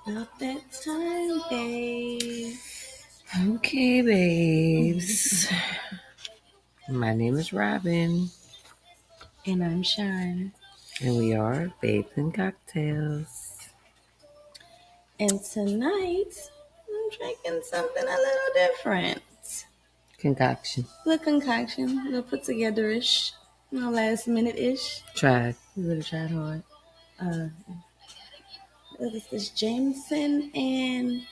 About that time, babe. Okay, babes. My name is Robin, And I'm Shyne. and we are Babes and Cocktails. And tonight, I'm drinking something a little different. Concoction. The concoction, a little put together-ish, last minute-ish. Tried. We really tried hard. What is this? Jameson and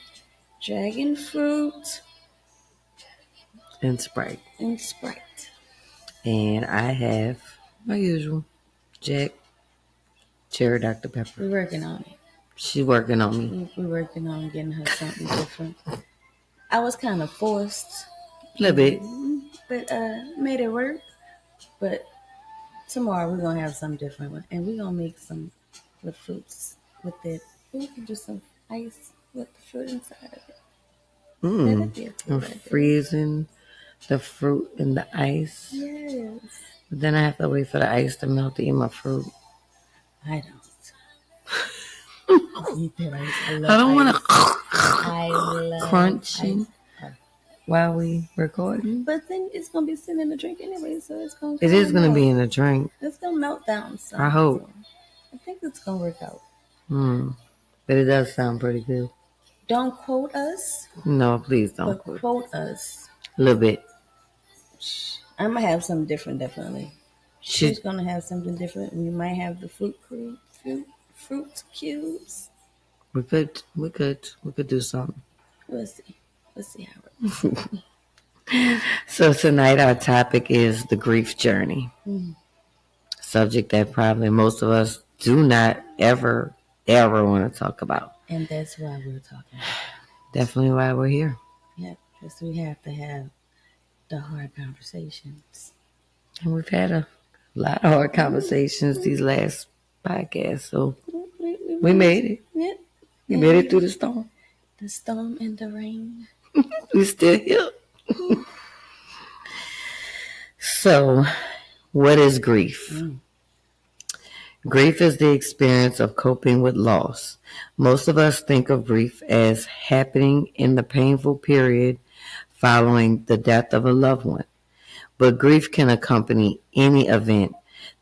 dragon fruit And Sprite. and Sprite. And I have my usual Jack, Cherry Dr. Pepper. We're working on it. She's working on me. We're working on getting her something different. I was kind of forced. A little bit. But made it work. But tomorrow we're going to have something different. And we're going to make some with fruits with it. We can do some ice with the fruit inside of it. I'm freezing the fruit in the ice. Yes. But then I have to wait for the ice to melt to eat my fruit. I don't. Eat that ice. I don't want to I love crunching ice. while we recording. But then it's going to be sitting in the drink anyway, so it's going to It is going to be in the drink. It's going to melt down. So I hope. I think it's going to work out. But it does sound pretty good. Don't quote us. No, please don't quote us. A little bit. I'm going to have something different, definitely. She's going to have something different. We might have the fruit cubes. We could do something. We'll see how it works. So tonight our topic is the grief journey. Subject that probably most of us do not ever want to talk about. And that's why we're talking. Definitely why we're here. Yeah, because we have to have the hard conversations. And we've had a lot of hard conversations these last podcasts, so we made it. Yeah. We made it through the storm. The storm and the rain. We still here. So, what is grief? Grief is the experience of coping with loss. Most of us think of grief as happening in the painful period following the death of a loved one. But grief can accompany any event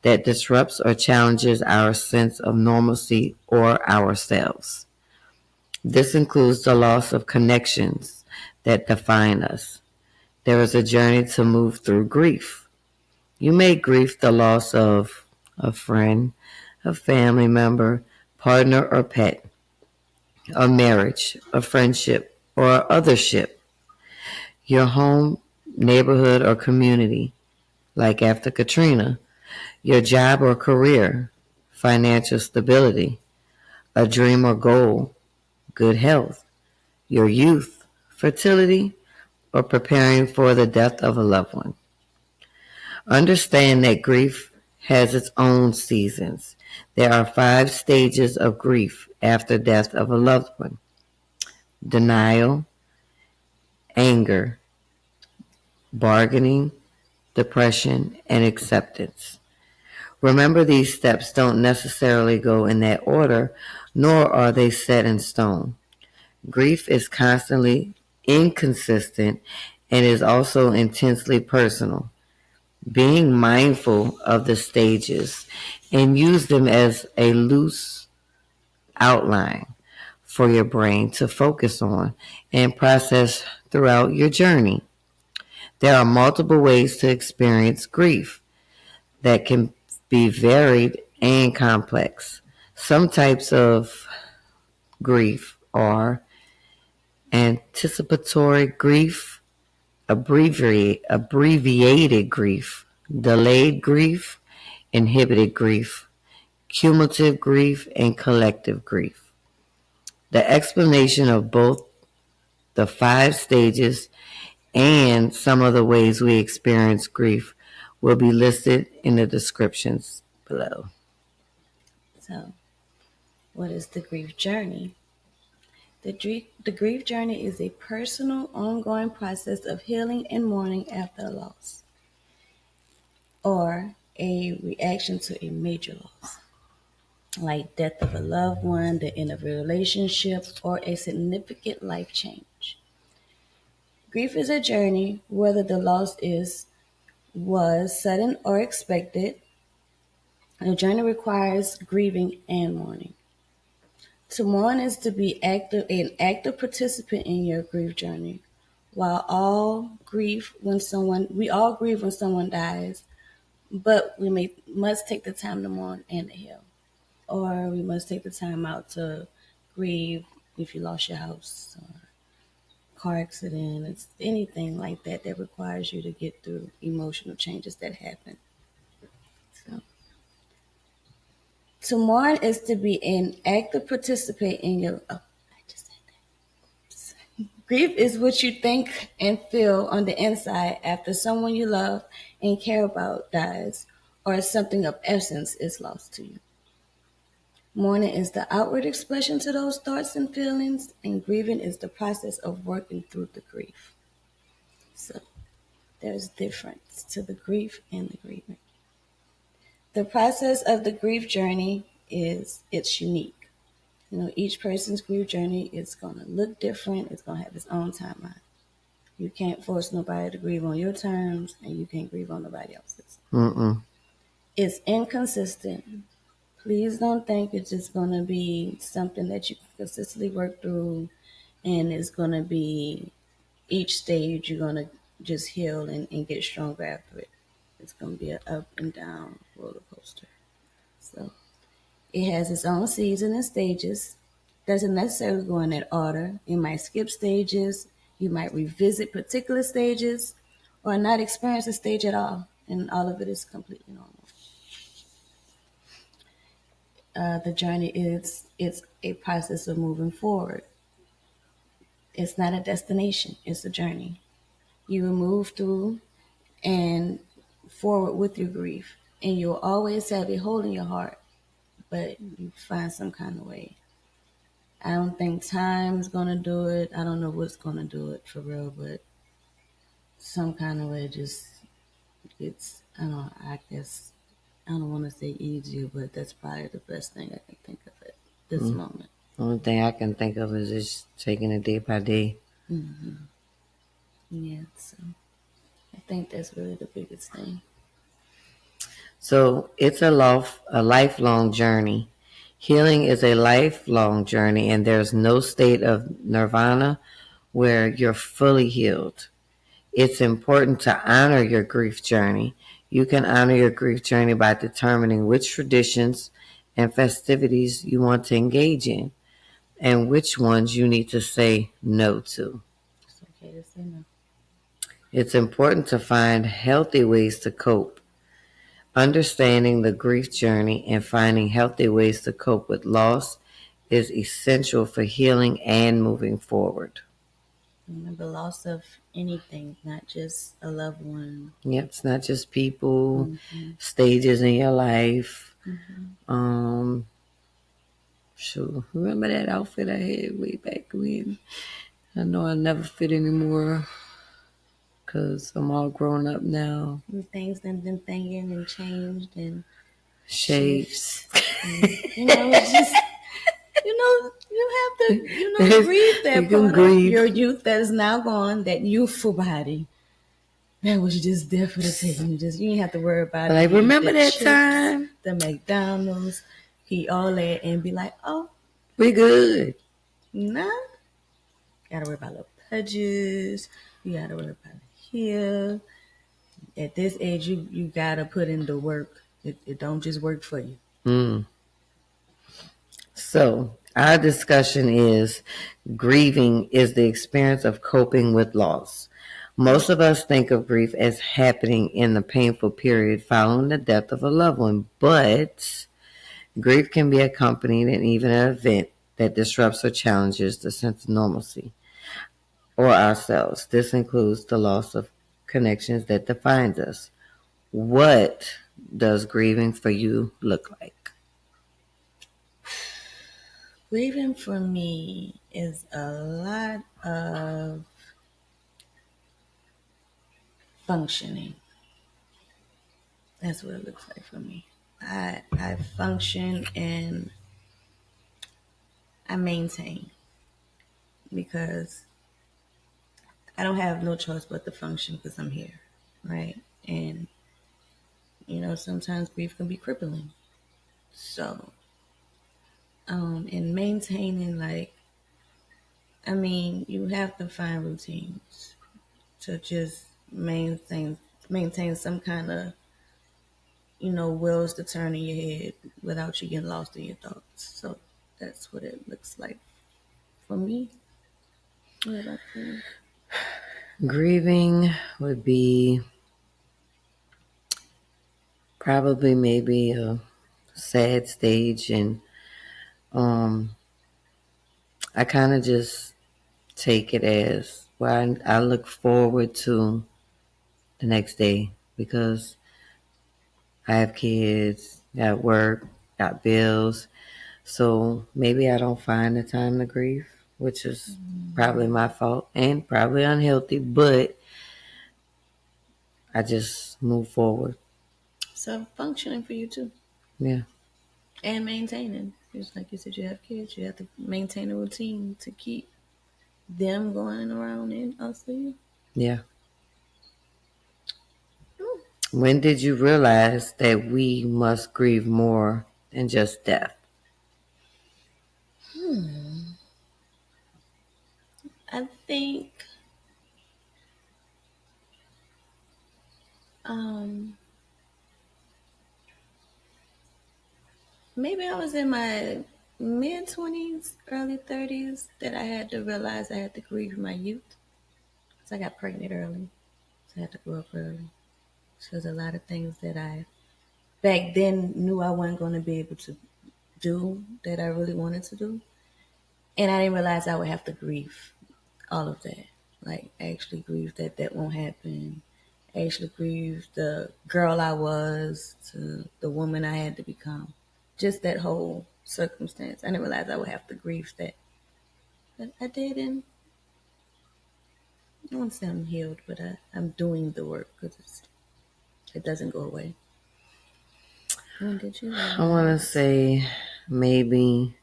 that disrupts or challenges our sense of normalcy or ourselves. This includes the loss of connections that define us. There is a journey to move through grief. You may grieve the loss of a friend, a family member, partner or pet, a marriage, a friendship, or othership, your home, neighborhood, or community, like after Katrina, your job or career, financial stability, a dream or goal, good health, your youth, fertility, or preparing for the death of a loved one. Understand that grief has its own seasons. There are 5 stages of grief after death of a loved one: denial, anger, bargaining, depression, and acceptance. Remember, these steps don't necessarily go in that order, nor are they set in stone. Grief is constantly inconsistent and is also intensely personal. being mindful of the stages and use them as a loose outline for your brain to focus on and process throughout your journey. There are multiple ways to experience grief that can be varied and complex. Some types of grief are anticipatory grief, abbreviated grief, delayed grief, inhibited grief, cumulative grief, and collective grief. The explanation of both the 5 stages and some of the ways we experience grief will be listed in the descriptions below. So, what is the grief journey? The grief journey is a personal, ongoing process of healing and mourning after a loss or a reaction to a major loss, like death of a loved one, the end of a relationship, or a significant life change. Grief is a journey, whether the loss was sudden or expected. The journey requires grieving and mourning. To mourn is to be an active participant in your grief journey. While we all grieve when someone dies, but must take the time to mourn and to heal. Or we must take the time out to grieve if you lost your house or car accident. It's anything like that that requires you to get through emotional changes that happen. So, to mourn is to be an active participant in your. Oh, I just said that. Grief is what you think and feel on the inside after someone you love and care about dies, or something of essence is lost to you. Mourning is the outward expression to those thoughts and feelings, and grieving is the process of working through the grief. So there's difference to the grief and the grieving. The process of the grief journey it's unique. Each person's grief journey is going to look different. It's going to have its own timeline. You can't force nobody to grieve on your terms, and you can't grieve on nobody else's. Mm-mm. It's inconsistent. Please don't think it's just going to be something that you can consistently work through, and it's going to be each stage you're going to just heal and get stronger after it. It's going to be an up and down roller coaster. So it has its own season and stages. Doesn't necessarily go in that order. You might skip stages. You might revisit particular stages or not experience a stage at all. And all of it is completely normal. The journey it's a process of moving forward. It's not a destination. It's a journey. You will move through and forward with your grief. And you'll always have a hole in your heart, but you find some kind of way. I don't think time's gonna do it. I don't know what's gonna do it for real, but some kind of way just gets, I don't know, I guess, I don't want to say easier, but that's probably the best thing I can think of at this moment. Only thing I can think of is just taking it day by day. Mm-hmm. Yeah, so I think that's really the biggest thing. So it's a lifelong journey. Healing is a lifelong journey, and there's no state of nirvana where you're fully healed. It's important to honor your grief journey. You can honor your grief journey by determining which traditions and festivities you want to engage in and which ones you need to say no to. It's okay to say no. It's important to find healthy ways to cope. Understanding the grief journey and finding healthy ways to cope with loss is essential for healing and moving forward. Remember, loss of anything, not just a loved one. Yep, it's not just people, stages in your life. Sure. Remember that outfit I had way back when? I know I never fit anymore because I'm all grown up now. And things that been thinking and changed and Shapes. It's just, you have to, grieve that part of your youth that is now gone, that youthful body. That was just there for the taking. You ain't have to worry about it. Like, You eat remember the that chips, time? the McDonald's, eat all that, and be like, oh, We good. nah. Gotta worry about little pudges. You gotta worry about here. At this age, you gotta put in the work. It don't just work for you. Mm. So, our discussion is grieving is the experience of coping with loss. Most of us think of grief as happening in the painful period following the death of a loved one, but grief can be accompanied in even an event that disrupts or challenges the sense of normalcy or ourselves. This includes the loss of connections that defines us. What does grieving for you look like? Grieving for me is a lot of functioning. That's what it looks like for me. I function and I maintain because I don't have no choice but to function because I'm here, right? And sometimes grief can be crippling. So, in maintaining, like, I mean, you have to find routines to just maintain some kind of wheels to turn in your head without you getting lost in your thoughts. So that's what it looks like for me. What about you? Grieving would be probably maybe a sad stage, and I kind of just take it as well. I look forward to the next day because I have kids, got work, got bills, so maybe I don't find the time to grieve, which is probably my fault and probably unhealthy, but I just move forward. So functioning for you too, Yeah, and maintaining. Just like you said, you have kids, you have to maintain a routine to keep them going around and also you. yeah. When did you realize that we must grieve more than just death? I think um, maybe I was in my mid 20s, early 30s that I had to realize I had to grieve my youth. So I got pregnant early, so I had to grow up early. So there's a lot of things that I back then knew I wasn't going to be able to do that I really wanted to do. And I didn't realize I would have to grieve all of that. Like, actually grieve that that won't happen. Actually grieve the girl I was to the woman I had to become. Just that whole circumstance. I didn't realize I would have to grieve that. But I did, and I won't say I'm healed, but I'm doing the work because it doesn't go away. When did you I want to realize? say maybe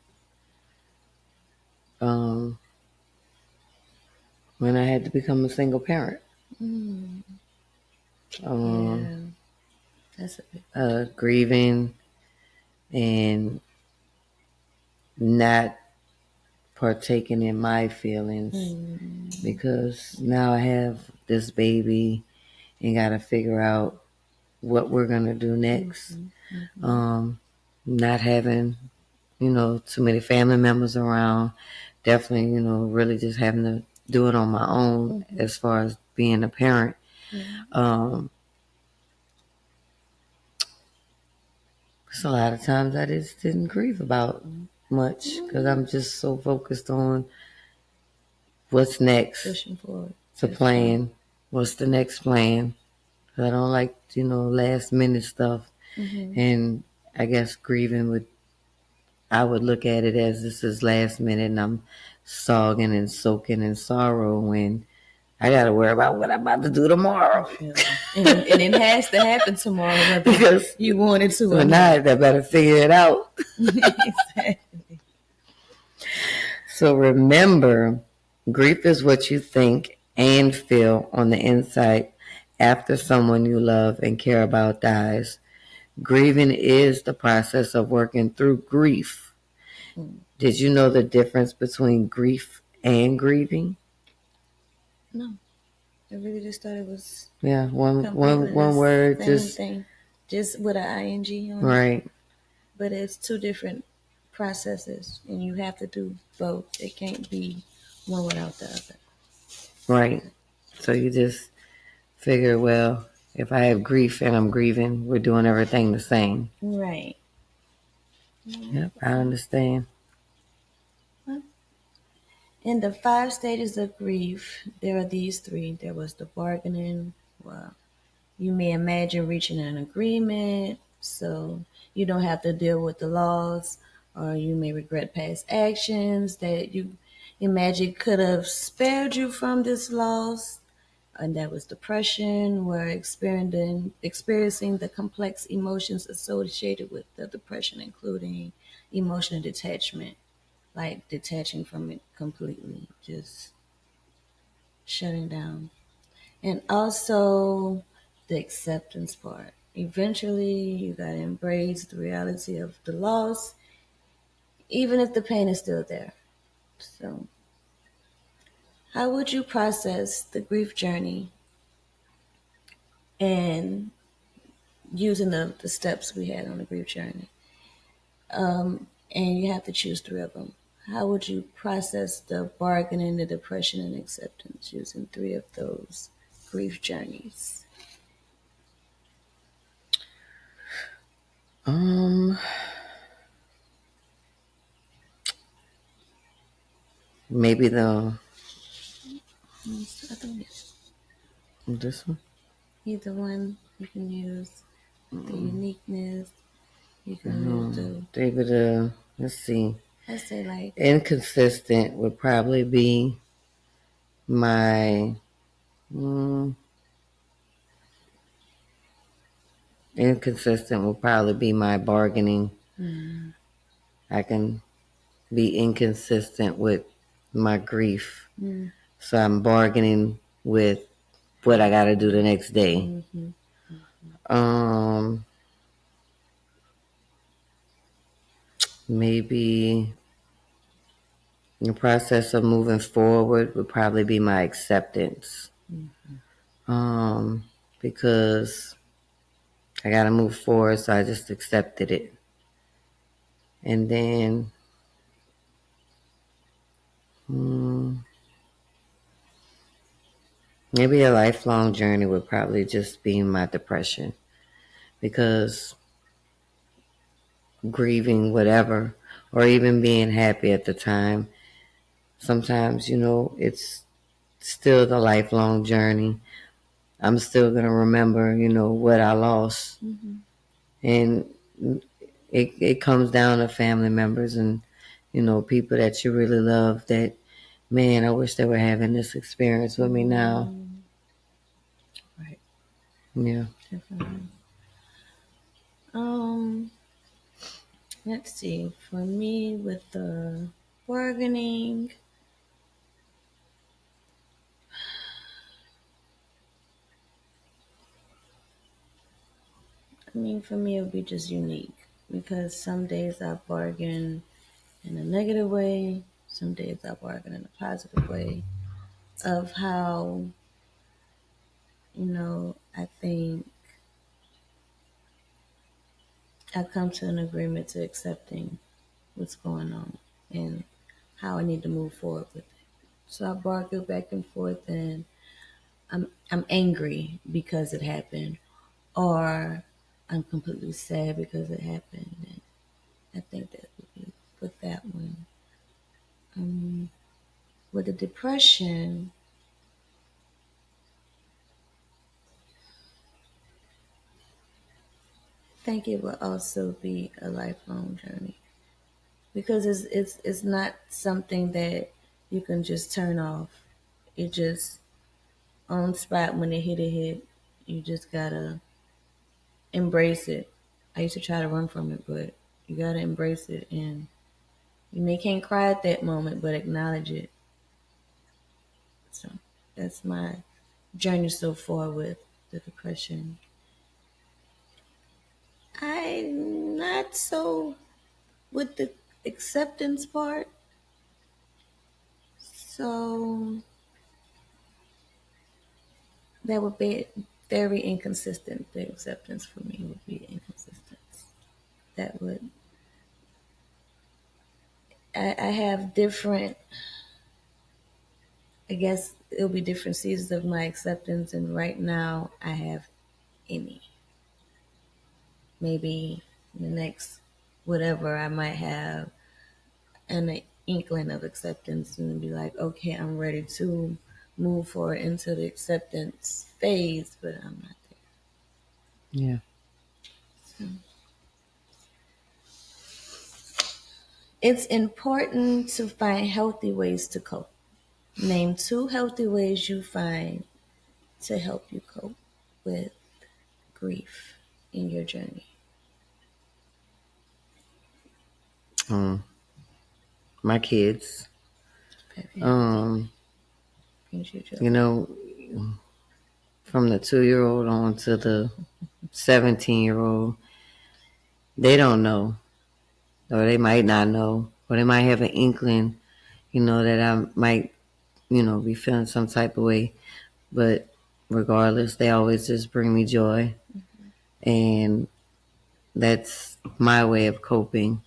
um, when I had to become a single parent. Mm, Um, yeah, that's a big. Grieving and not partaking in my feelings Mm, because now I have this baby and got to figure out what we're going to do next. mhm, mhm, Not having, too many family members around. Definitely, really just having to do it on my own mhm, as far as being a parent. mhm, Um, so a lot of times I just didn't grieve about much because mhm. I'm just so focused on what's next, Pushing forward. the That's true. plan, what's the next plan. I don't like, last minute stuff. Hmm. And I guess grieving I would look at it as this is last minute and I'm sogging and soaking in sorrow when I got to worry about what I'm about to do I tomorrow. feel you. And it has to happen tomorrow, whether Because you want it to or when not. I better figure it out. Exactly. So remember, grief is what you think and feel on the inside after someone you love and care about dies. Grieving is the process of working through grief. Mm. Did you know the difference between grief and grieving? No, I really just thought it was Yeah, completely the one word, same just thing, just with an ing on it. right, But it's two different processes, and you have to do both. It can't be one without the other. right. So you just figure, well, if I have grief and I'm grieving, we're doing everything the same. Right. Yep, I understand. In the five stages of grief, there are these three. There was the bargaining. Well, you may imagine reaching an agreement so you don't have to deal with the loss, or you may regret past actions that you imagine could have spared you from this loss. And that was depression, where experiencing the complex emotions associated with the depression, including emotional detachment, like detaching from it completely, just shutting down. And also the acceptance part. Eventually, you got to embrace the reality of the loss, even if the pain is still there. So, how would you process the grief journey and using the steps we had on the grief journey? And you have to choose three of them. How would you process the bargaining, the depression, and acceptance using three of those grief journeys? Um, maybe I think this one. either one you can use the uniqueness. You can use the, Maybe let's see. let's say, like, Inconsistent would probably be my mm, inconsistent will probably be my bargaining. mm, I can be inconsistent with my grief. mm, So I'm bargaining with what I got to do the next day. mm-hmm, Um, Maybe the process of moving forward would probably be my acceptance. mm-hmm. Um, because I got to move forward, so I just accepted it. And then, mm, maybe a lifelong journey would probably just be my depression. Because grieving whatever, or even being happy at the time, sometimes, it's still the lifelong journey. I'm still going to remember, what I lost. Mm-hmm. And it comes down to family members and, people that you really love that, man, I wish they were having this experience with me now. Mm, right, Yeah. definitely. Um, let's see. For me, with the bargaining, I mean, for me, it would be just unique because some days I bargain in a negative way, some days I bargain in a positive way of how, I think I come to an agreement to accepting what's going on and how I need to move forward with it. So I bargain back and forth, and I'm angry because it happened, or I'm completely sad because it happened. And I think that would be with that one. Um, with the depression, I think it will also be a lifelong journey because it's not something that you can just turn off. It just on spot when it hit. You just gotta embrace it. I used to try to run from it, but you gotta embrace it, and you may can't cry at that moment, but acknowledge it. So that's my journey so far with the depression. I'm not so with the acceptance part. So that would be very inconsistent. The acceptance for me would be inconsistent. That would I have different. I guess it'll be different seasons of my acceptance, and right now I have any. Maybe in the next whatever I might have an inkling of acceptance and be like, okay, I'm ready to move forward into the acceptance phase, but I'm not Yeah. there. So it's important to find healthy ways to cope. Name 2 healthy ways you find to help you cope with grief in your journey. Um, my kids. Very healthy. Um, Brings you joy. you know, from the 2-year-old on to the 17-year-old, they don't know, or they might not know, or they might have an inkling, that I might, be feeling some type of way. But regardless, they always just bring me joy. And that's my way of coping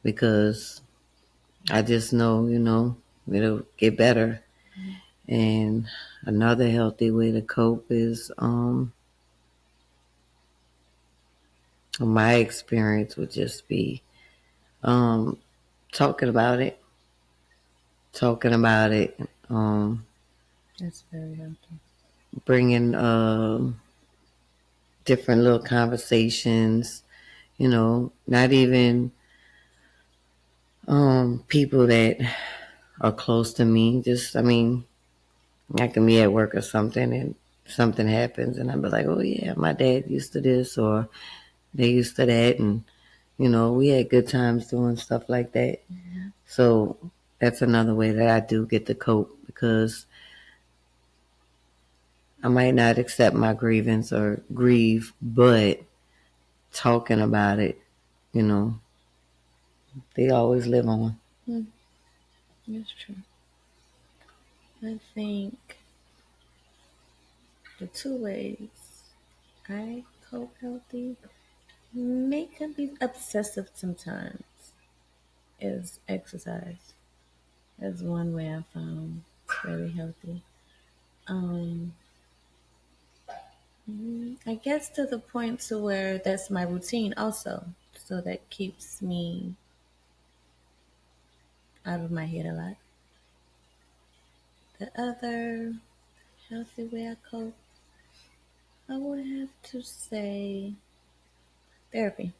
because I just know, it'll get better. And another healthy way to cope is, my experience would just be um, talking about it, talking about it, That's very healthy. bringing different little conversations, not even people that are close to me. Just, I can be at work or something and something happens and I'll be like, oh yeah, my dad used to this or they used to that. And, we had good times doing stuff like that. Mm-hmm. So that's another way that I do get to cope because I might not accept my grievance or grieve, but talking about it, you know, they always live on. Mm, that's true. I think the 2 ways I cope healthy make me obsessive sometimes is exercise. That's one way I found very healthy. Um, I guess to the point to where that's my routine also. So that keeps me out of my head a lot. The other healthy way I cope, I would have to say therapy.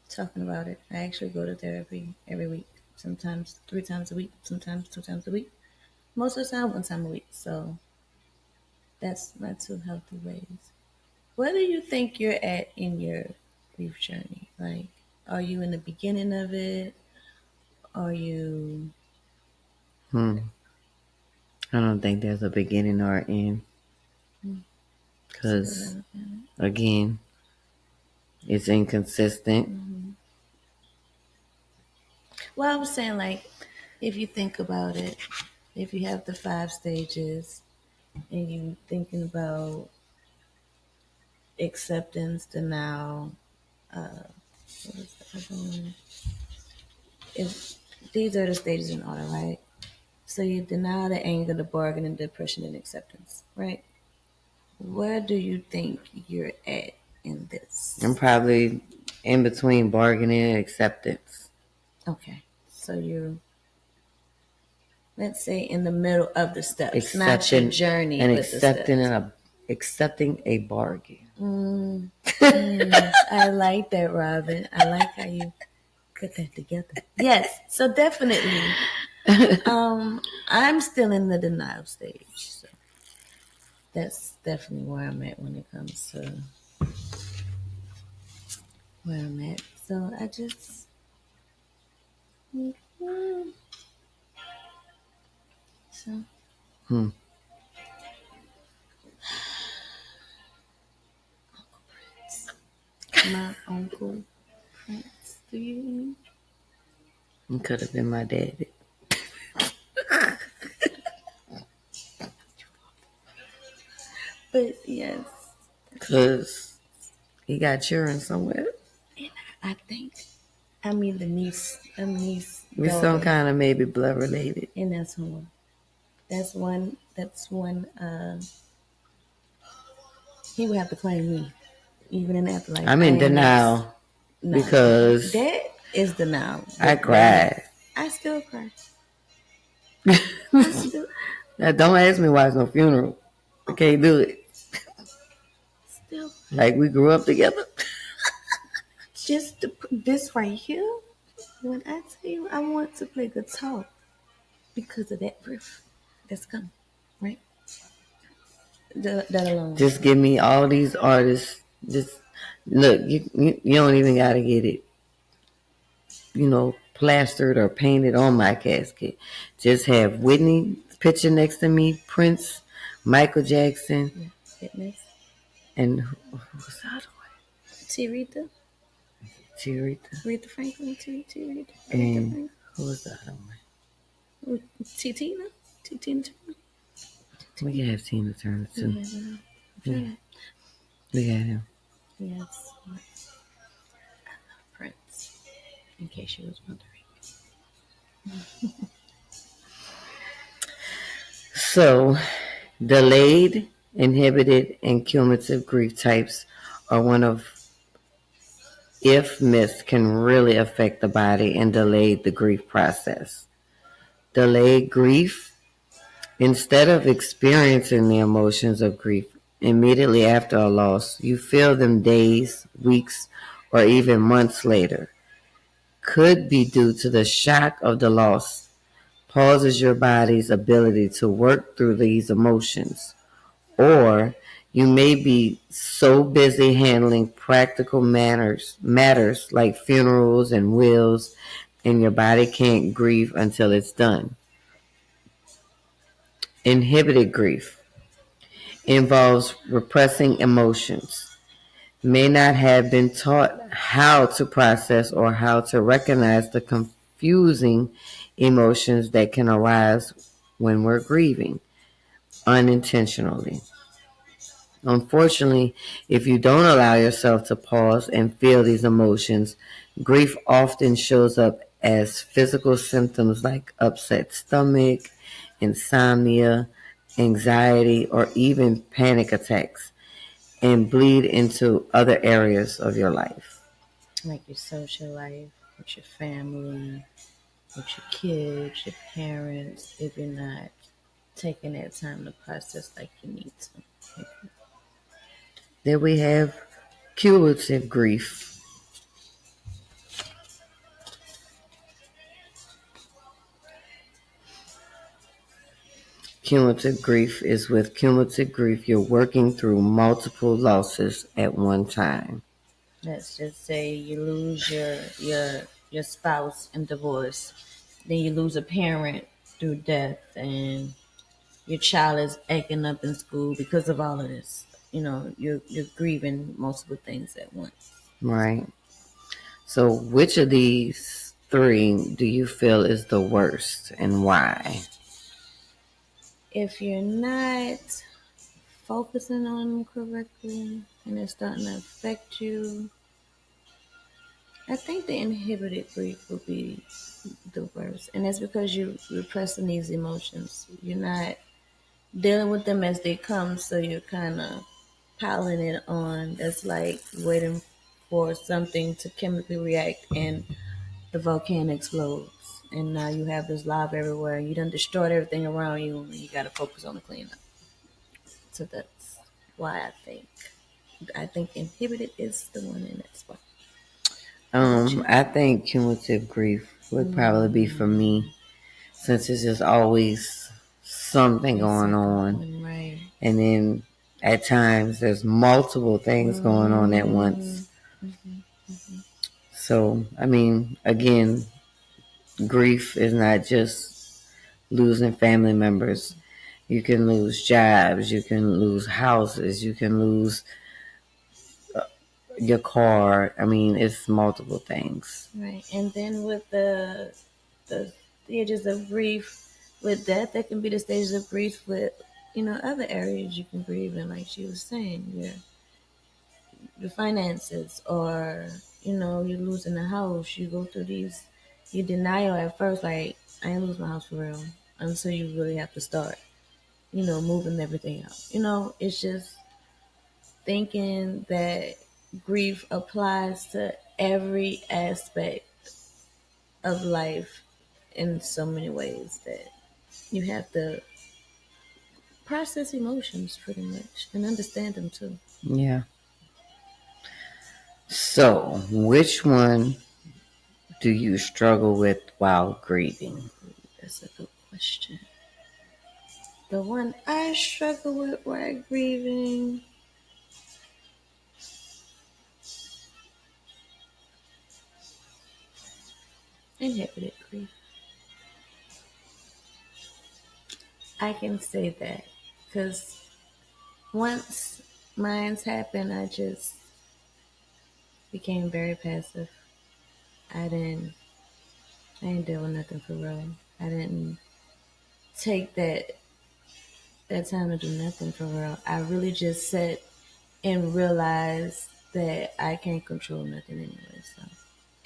Talking about it. I actually go to therapy every week. Sometimes 3 times a week, sometimes 2 times a week. Most of the time, 1 time a week. So that's my 2 healthy ways. Where do you think you're at in your grief journey? Like, are you in the beginning of it? Are you? Hmm. I don't think there's a beginning or an end That's a good way because, to look at it. again, it's inconsistent. Mm-hmm. Well, I was saying, like, if you think about it, if you have the 5 stages and you thinking about acceptance, denial, what is the other one? If these are the stages in order, right? So you deny the anger, the bargaining, depression, and acceptance, right? Where do you think you're at in I'm this? probably in between bargaining and acceptance. Okay, so you're, let's say, in the middle of the steps, not your Accepting journey, and but the accepting steps. and accepting a bargain. Mm, I like that, Robin. I like how you put that together. Yes, so definitely. I'm still in the denial stage, so that's definitely where I'm at when it comes to where I'm at. So I just, mm, so Hmm. My uncle Prince. Do you? It could have been my daddy. But yes, Because he got children somewhere. and I think I mean the niece, a niece We're some daughter, kind of maybe blood related. and that's one. That's one. That's one. He would have to claim me, even in the afterlife. I'm I in am next. denial No, because that is the now. I The now. cried. I still cry. I still, Now, don't ask me why it's no funeral. I can't do it. still. Like we grew up together. Just this right here. When I tell you I want to play guitar because of that riff that's coming, right? That alone. Just give me all these artists. Just look, you don't even gotta get it, plastered or painted on my casket. Just have Whitney's picture next to me, Prince, Michael Jackson, Yeah. Fitness. and who's the other one? T. Rita. Rita. Rita Franklin. T. Rita. Rita And Franklin. who was the other one? T. Tina. T. Tina Turner. We can have Tina Turner too. Yeah. We got him. Yes. I love Prince. In case you was wondering. So, delayed, inhibited, and cumulative grief types are one of if myths can really affect the body and delay the grief process. Delayed grief, instead of experiencing the emotions of grief immediately after a loss, you feel them days, weeks, or even months later. Could be due to the shock of the loss, pauses your body's ability to work through these emotions. Or you may be so busy handling practical matters like funerals and wills, and your body can't grieve until it's done. Inhibited grief involves repressing emotions, may not have been taught how to process or how to recognize the confusing emotions that can arise when we're grieving unintentionally. Unfortunately, if you don't allow yourself to pause and feel these emotions, grief often shows up as physical symptoms like upset stomach, insomnia, anxiety, or even panic attacks, and bleed into other areas of your life. Like your social life, with your family, with your kids, your parents, if you're not taking that time to process like you need to. Then we have cumulative grief. Cumulative grief is with cumulative grief, you're working through multiple losses at one time. Let's just say you lose your spouse in divorce, then you lose a parent through death, and your child is acting up in school because of all of this. You're grieving multiple things at once. Right. So, which of these three do you feel is the worst and why? If you're not focusing on them correctly and it's starting to affect you, I think the inhibited grief will be the worst. And that's because you're repressing these emotions. You're not dealing with them as they come, so you're kind of piling it on. That's like waiting for something to chemically react and the volcano explodes. And now you have this lava everywhere. You done destroyed everything around you, and you got to focus on the cleanup. So that's why I think inhibited is the one in that spot. How about you? I think cumulative grief would probably be for me, since it's just always something There's going something on. going right. And then at times there's multiple things going on at once. So, I mean, again, grief is not just losing family members. You can lose jobs, you can lose houses, you can lose your car. I mean, it's multiple things. Right. And then with the stages of grief with death, that can be the stages of grief with, other areas you can grieve in, like she was saying, your finances, or, you're losing a house. You go through these, you denial at first, like, I ain't lose my house for real, until you really have to start, moving everything out. It's just thinking that grief applies to every aspect of life in so many ways that you have to process emotions pretty much and understand them too. Yeah. So, which one do you struggle with while grieving? That's a good question. The one I struggle with while grieving, inhibited grief. I can say that because once mine's happened, I just became very passive. I didn't, I didn't deal with nothing for real. I didn't take that time to do nothing for real. I really just sat and realized that I can't control nothing anyway. So,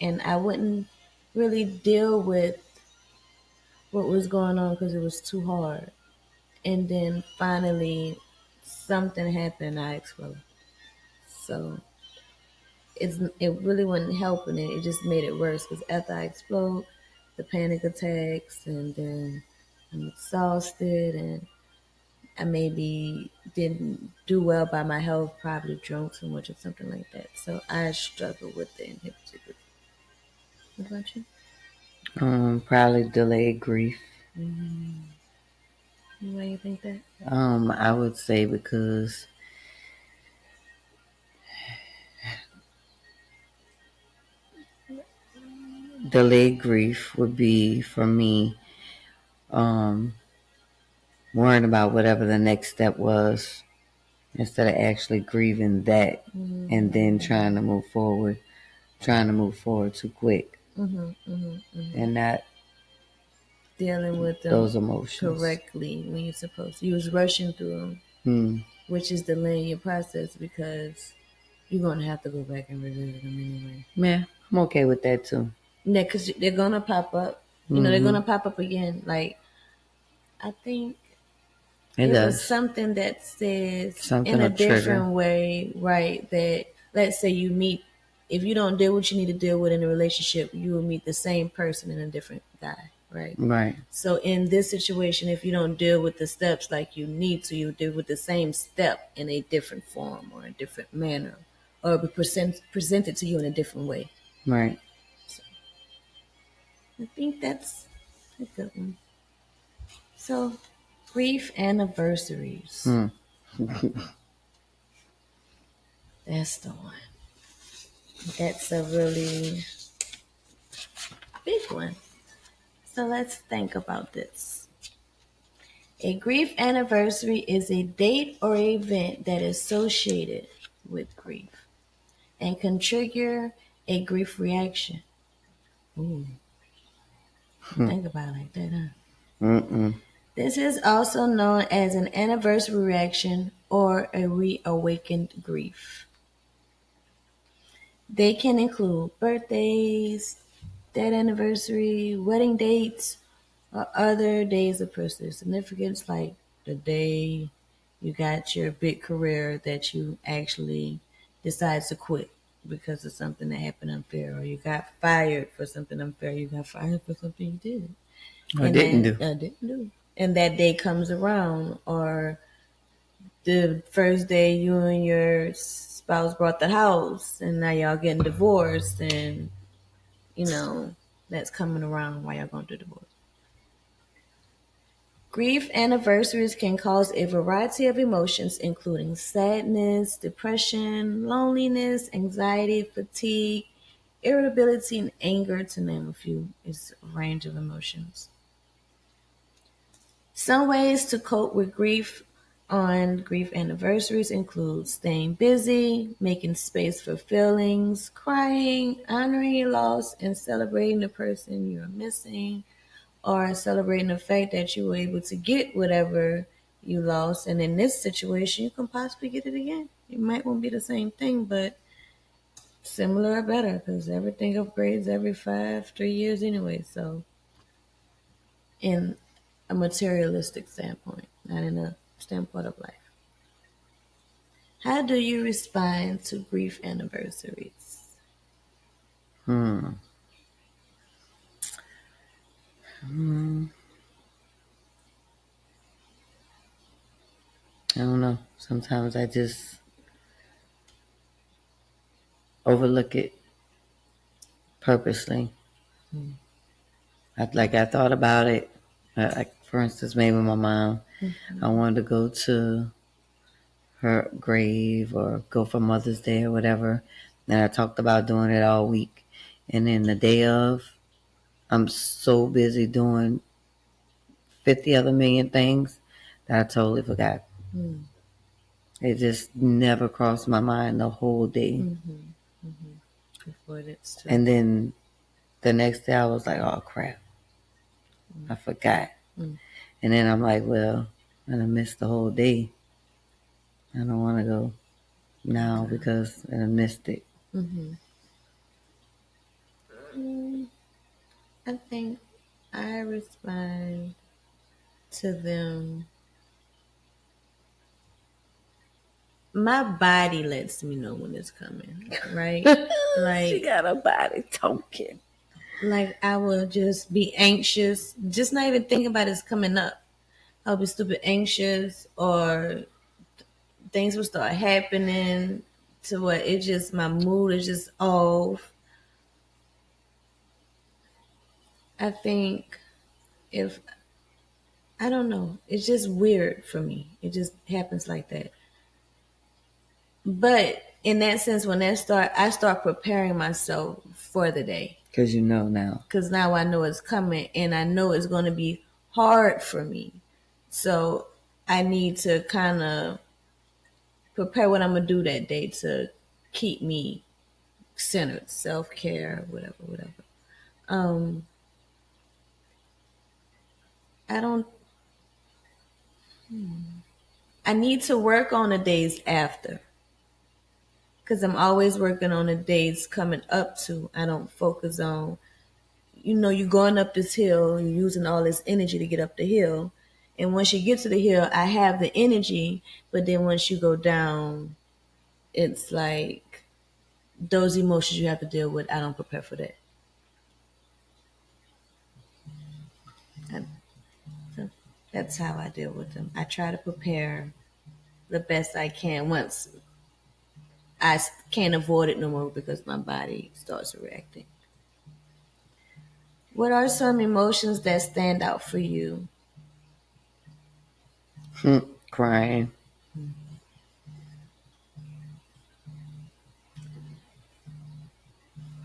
and I wouldn't really deal with what was going on because it was too hard. And then finally, something happened. I exploded. So it really wasn't helping it. It just made it worse because after I explode, the panic attacks, and then I'm exhausted, and I maybe didn't do well by my health, probably drunk too much or something like that. So I struggle with the inhibited grief. What about you? Probably delayed grief. Mm-hmm. Why you think that? I would say because delayed grief would be for me um, worrying about whatever the next step was instead of actually grieving that and then Mm-hmm. trying to move forward too quick Mm-hmm. Mm-hmm. Mm-hmm. and not Dealing with them those emotions. correctly when you're supposed to. You was rushing through them, Hmm. which is delaying your process because you're going to have to go back and revisit them anyway. Yeah, I'm okay with that too. Yeah, because they're going to pop up. They're going Mm-hmm. to pop up again. Like, I think It it was does. something that says in Something a a trigger. different way, right? That let's say you meet, if you don't deal what you need to deal with in a relationship, you will meet the same person in a different guy, right? Right. So in this situation, if you don't deal with the steps like you need to, you deal with the same step in a different form or a different manner, or be presented to you in a different way. Right. So I think that's a good one. So grief anniversaries. Hmm. That's the one. That's a really big one. So let's think about this. A grief anniversary is a date or event that is associated with grief and can trigger a grief reaction. Ooh, think about it like that, huh? Mm-mm. This is also known as an anniversary reaction or a reawakened grief. They can include birthdays, death anniversary, wedding dates, or other days of personal significance, like the day you got your big career that you actually decide to quit because of something that happened unfair, or you got fired for something unfair, you got fired for something you did, I and didn't then do. didn't do. And that day comes around, or the first day you and your spouse bought the house, and now y'all getting divorced, and you know that's coming around while y'all going through divorce. Grief anniversaries can cause a variety of emotions, including sadness, depression, loneliness, anxiety, fatigue, irritability, and anger, to name a few. It's a range of emotions. Some ways to cope with grief on grief anniversaries include staying busy, making space for feelings, crying, honoring your loss, and celebrating the person you're missing, or celebrating the fact that you were able to get whatever you lost. And in this situation, you can possibly get it again. It might won't be the same thing, but similar or better, because everything upgrades every 3 years anyway. So, in a materialistic standpoint, not in a standpoint of life. How do you respond to grief anniversaries? Hmm. Hmm. I don't know. Sometimes I just overlook it purposely. I thought about it. Like for instance, maybe my mom. I Mm-hmm. wanted to go to her grave or go for Mother's Day or whatever. And I talked about doing it all week. And then the day of, I'm so busy doing 50 other million things that I totally forgot. Mm-hmm. It just never crossed my mind the whole day. Mm-hmm. Mm-hmm. Avoidance too. And then the next day I was like, oh crap, I forgot. Mm-hmm. And then I'm like, well, I missed the whole day. I don't want to go now Okay. because I missed it. Mm-hmm. Mm, I think I respond to them. My body lets me know when it's coming, right? She Like, got a body talking. I will just be anxious, just not even thinking about it's coming up. I'll be stupid anxious, or things will start happening to what it just my mood is just off. I think if I don't know, it's just weird for me. It just happens like that. But in that sense, when I start preparing myself for the day Because you know now. because now I know it's coming and I know it's going to be hard for me. So I need to kind of prepare what I'm gonna do that day to keep me centered, self care, whatever, whatever. Um, I don't. I need to work on the days after because I'm always working on the days coming up to. I don't focus on. You're going up this hill, you're using all this energy to get up the hill. And once you get to the hill, I have the energy, but then once you go down, it's like those emotions you have to deal with. I don't prepare for that. And so that's how I deal with them. I try to prepare the best I can once can't avoid it no more because my body starts reacting. What are some emotions that stand out for you? Crying.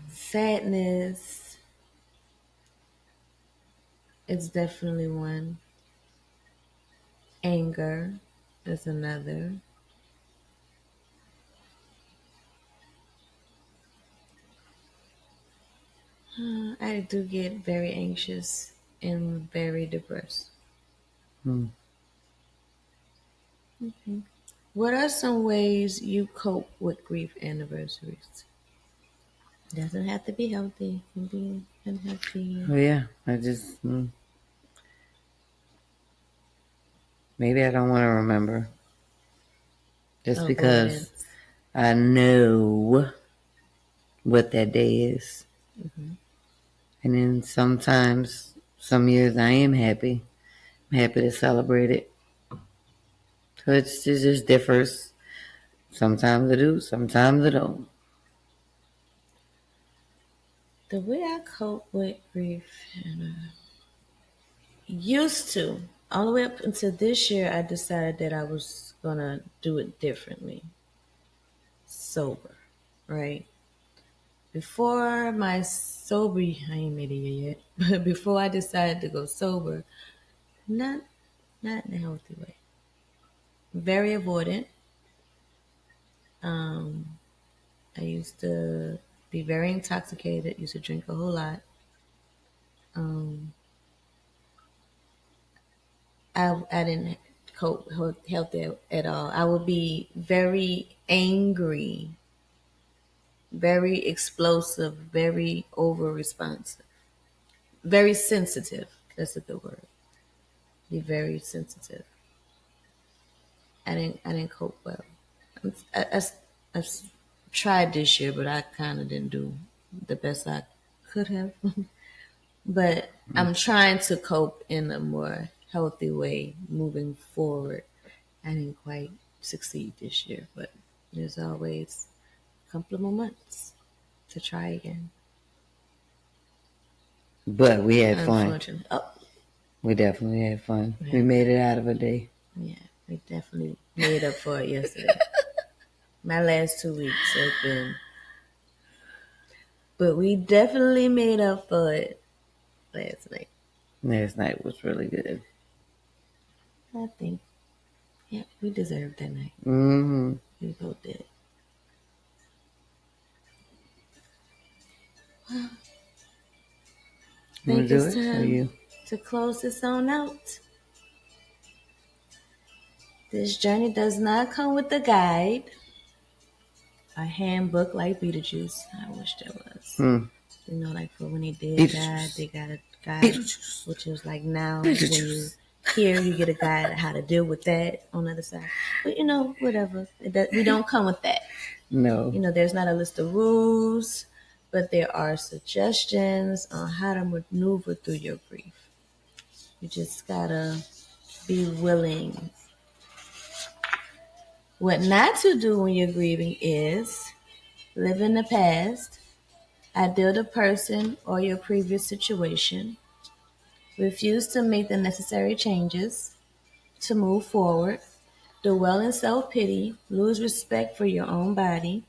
Sadness is definitely one. Anger is another. I do get very anxious and very depressed. Hmm. What are some ways you cope with grief anniversaries? Doesn't have to be healthy. It can be unhealthy. Oh yeah, maybe I don't want to remember. Just because Avoidance. I know what that day is. Hmm. And then sometimes, some years I am happy. I'm happy to celebrate it. So it just differs. Sometimes I do, sometimes I don't. The way I cope with grief, used to, all the way up until this year, I decided that I was gonna do it differently, sober, right? Before my sober, I ain't made it yet, but before I decided to go sober, not not in a healthy way. very avoidant. Um, I used to be very intoxicated. Used to drink a whole lot. Um, I didn't cope healthy at all. I would be very angry, very explosive, very over responsive, very sensitive. That's a good word. Be very sensitive. I didn't cope well. I tried this year, but I kind of didn't do the best I could have. But I'm trying to cope in a more healthy way moving forward. I didn't quite succeed this year, but there's always a couple of more months to try again. But we had fun. Unfortunately, oh We definitely had fun. We yeah, made it out of a day. yeah, we definitely made up for it yesterday. My last 2 weeks have been, but we definitely made up for it last night. Last night was really good. I think, yeah, we deserved that night. Mm-hmm. We both did. I You want think to do it's it? Or time you? to close this on out. This journey does not come with a guide, a handbook like Beetlejuice. I wish there was. Hmm. You know, like for when he did die, Beetlejuice. they got a guide, Beetlejuice. which is like now when you Beetlejuice. here, you get a guide how to deal with that on the other side. But you know, whatever. We don't come with that. No. You know, there's not a list of rules, but there are suggestions on how to maneuver through your grief. You just gotta be willing. What not to do when you're grieving is live in the past, ideal the person or your previous situation, refuse to make the necessary changes to move forward, dwell in self-pity, lose respect for your own body,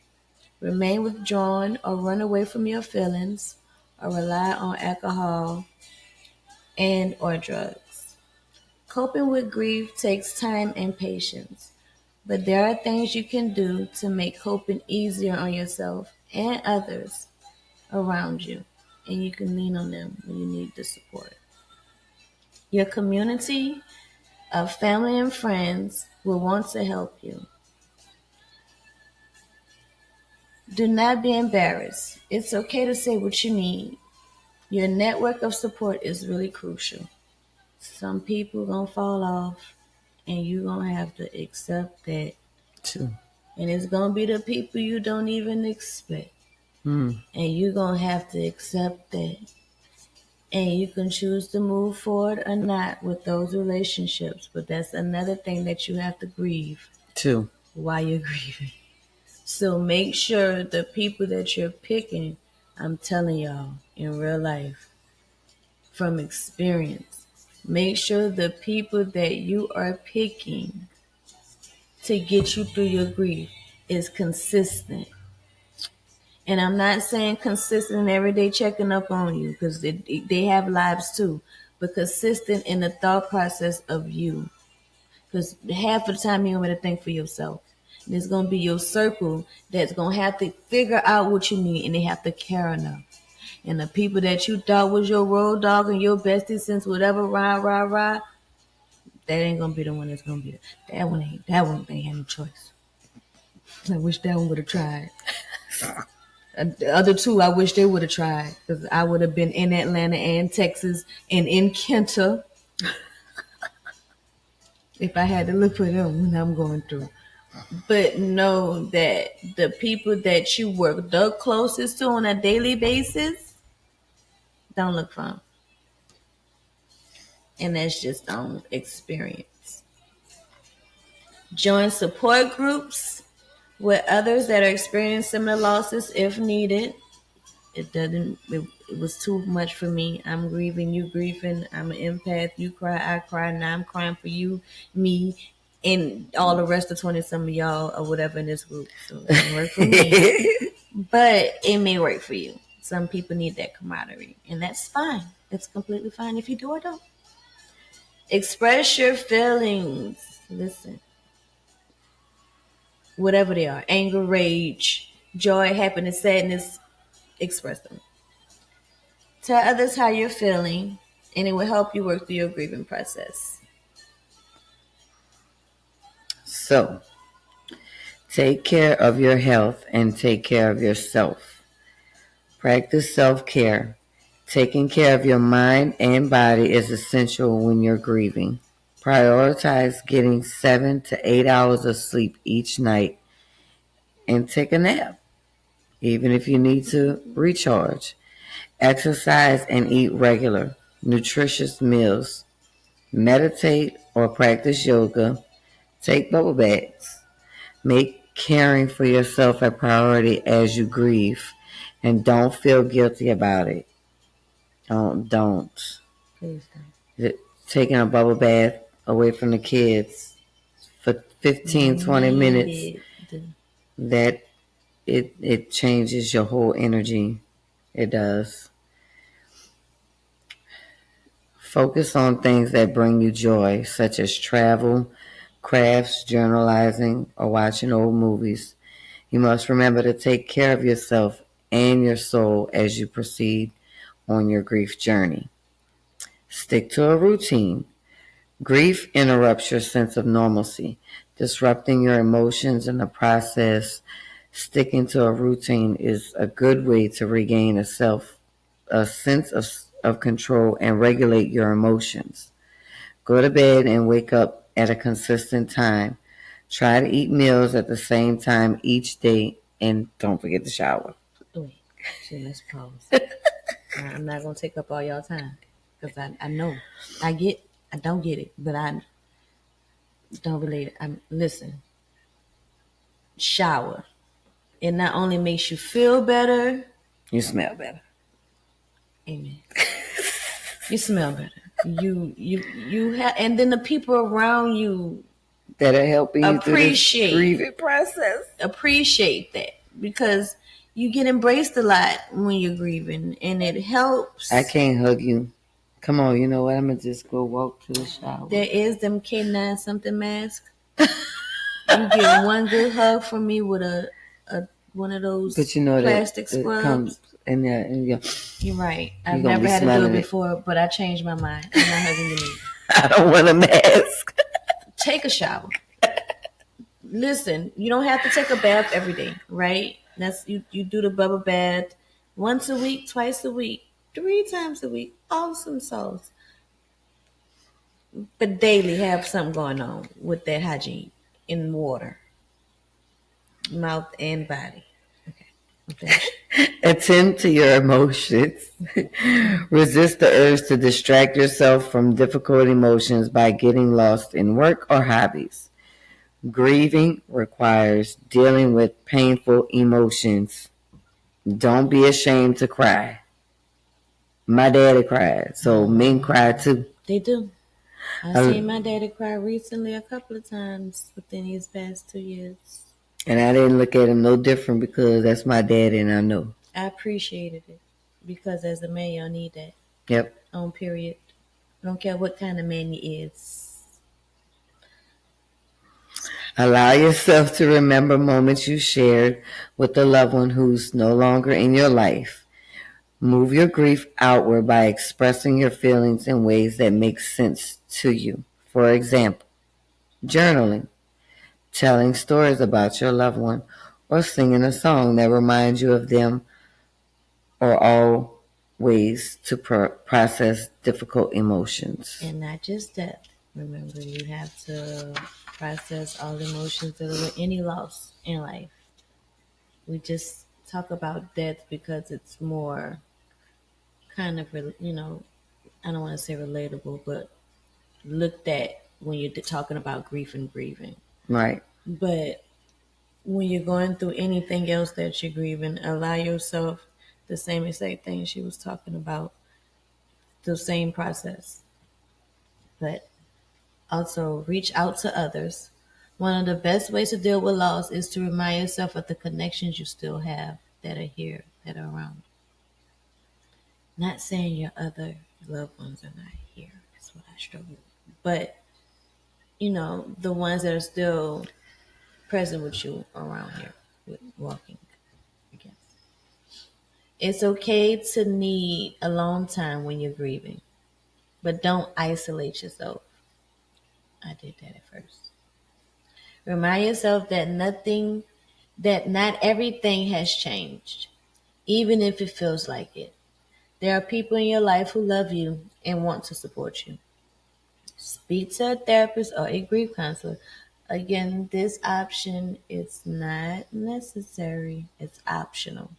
remain withdrawn or run away from your feelings, or rely on alcohol and or drugs. Coping with grief takes time and patience, but there are things you can do to make coping easier on yourself and others around you, and you can lean on them when you need the support. Your community of family and friends will want to help you. Do not be embarrassed. It's okay to say what you need. Your network of support is really crucial. Some people gonna fall off, and you gonna have to accept that. Two. And it's gonna be the people you don't even expect, Hmm. and you gonna have to accept that. And you can choose to move forward or not with those relationships, but that's another thing that you have to grieve Two. while you're grieving. So make sure the people that you're picking, I'm telling y'all in real life from experience, make sure the people that you are picking to get you through your grief is consistent. And I'm not saying consistent every day checking up on you because they have lives too, but consistent in the thought process of you. Because half of the time you don't want to think for yourself. And it's going to be your circle that's going to have to figure out what you need and they have to care enough. And the people that you thought was your road dog and your bestie since whatever, rah, that ain't going to be the one that's going to be that one ain't had no choice. I wish that one would have tried. The other two, I wish they would have tried because I would have been in Atlanta and Texas and in Kenta if I had to look for them when I'm going through. But know that the people that you work the closest to on a daily basis, don't look for them. And that's just on experience. Join support groups with others that are experiencing similar losses if needed. It was too much for me. I'm grieving, you grieving, I'm an empath, you cry, I cry, now I'm crying for you, me, and all the rest of 20 some of y'all or whatever in this group. So it didn't work for me. But it may work for you. Some people need that camaraderie. And that's fine. It's completely fine if you do or don't. Express your feelings. Listen. whatever they are, anger, rage, joy, happiness, sadness, express them. Tell others how you're feeling, and it will help you work through your grieving process. So, take care of your health and take care of yourself. Practice self care. Taking care of your mind and body is essential when you're grieving. Prioritize getting 7 to 8 hours of sleep each night and take a nap, even if you need to recharge. Exercise and eat regular, nutritious meals. Meditate or practice yoga. Take bubble baths. Make caring for yourself a priority as you grieve, and don't feel guilty about it. Don't. Please don't. Taking a bubble bath away from the kids for 15, 20 minutes, that it changes your whole energy. It does. Focus on things that bring you joy, such as travel, crafts, journalizing, or watching old movies. You must remember to take care of yourself and your soul as you proceed on your grief journey. Stick to a routine. Grief interrupts your sense of normalcy, disrupting your emotions in the process. Sticking to a routine is a good way to regain a sense of control and regulate your emotions. Go to bed and wake up at a consistent time. Try to eat meals at the same time each day, and don't forget to shower. Wait, let's pause. I'm not gonna take up all y'all time because I know I don't get it, but I don't relate it. Listen. Shower. It not only makes you feel better. You smell better. Amen. You smell better. You have, and then the people around you that are helping you through this grieving process appreciate that because you get embraced a lot when you're grieving, and it helps. I can't hug you. Come on, you know what? I'm gonna just go walk to the shower. There is them K9 something mask. You get one good hug from me with a one of those plastic scrubs. Comes in there, and you're right. I've never had to do it before, but I changed my mind. I'm not hugging you neither. I don't want a mask. Take a shower. Listen, you don't have to take a bath every day, right? That's you do the bubble bath once a week, twice a week, 3 times a week. Awesome sauce. But daily have something going on with that hygiene in water. Mouth and body. Okay. Attend to your emotions. Resist the urge to distract yourself from difficult emotions by getting lost in work or hobbies. Grieving requires dealing with painful emotions. Don't be ashamed to cry. My daddy cried, so men cry too. They do. I've seen my daddy cry recently a couple of times within these past 2 years. And I didn't look at him no different because that's my daddy and I know. I appreciated it because as a man, y'all need that. Yep. On period. I don't care what kind of man he is. Allow yourself to remember moments you shared with a loved one who's no longer in your life. Move your grief outward by expressing your feelings in ways that make sense to you. For example, journaling, telling stories about your loved one, or singing a song that reminds you of them, or all ways to process difficult emotions. And not just that. Remember, you have to process all emotions that are with any loss in life. We just talk about death because it's more kind of, I don't want to say relatable, but looked at when you're talking about grief and grieving. Right. But when you're going through anything else that you're grieving, allow yourself the same exact thing she was talking about, the same process. But also reach out to others. One of the best ways to deal with loss is to remind yourself of the connections you still have that are here, that are around. Not saying your other loved ones are not here. That's what I struggle with. But, the ones that are still present with you around here with walking again. It's okay to need alone time when you're grieving, but don't isolate yourself. I did that at first. Remind yourself that not everything has changed, even if it feels like it. There are people in your life who love you and want to support you. Speak to a therapist or a grief counselor. Again, this option is not necessary, it's optional,